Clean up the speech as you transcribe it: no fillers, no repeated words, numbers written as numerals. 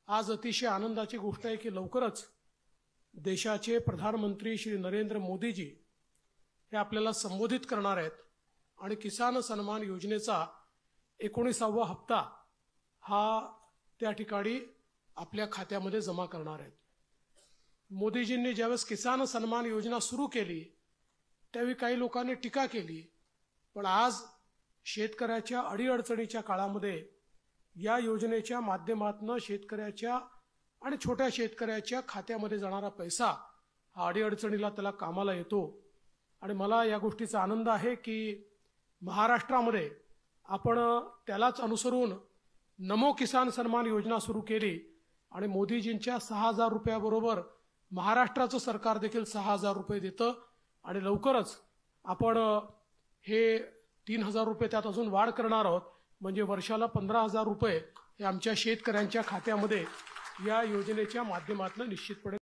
आज अतिशय आनंदाची गोष्ट आहे की लवकरच देशाचे प्रधानमंत्री श्री नरेंद्र मोदीजी हे आपल्याला संबोधित करणार आहेत आणि किसान सन्मान योजनेचा 19वा हप्ता हा त्या ठिकाणी आपल्या खात्यामध्ये जमा करणार आहेत। मोदीजींनी ज्यावेळेस किसान सन्मान योजना सुरू केली त्यावेळी काही लोकांनी टीका केली, पण आज शेतकऱ्याच्या अडीअडचणीच्या काळामध्ये या योजनेच्या माध्यमातून शेतकऱ्याच्या आणि छोट्या शेतकऱ्याच्या खात्यामध्ये जाणारा पैसा हा अडीअडचणीला त्याला कामाला येतो। आणि मला या गोष्टीचा आनंद आहे की महाराष्ट्रामध्ये आपण त्यालाच अनुसरून नमो किसान सन्मान योजना सुरू केली आणि मोदीजींच्या 6000 रुपयाबरोबर महाराष्ट्राचं सरकार देखील 6000 रुपये देतं आणि लवकरच आपण हे 3000 रुपये त्यात अजून वाढ करणार आहोत, म्हणजे वर्षाला 15000 रुपये हे आमच्या शेतकऱ्यांच्या खात्यामध्ये या योजनेच्या माध्यमातून निश्चितपणे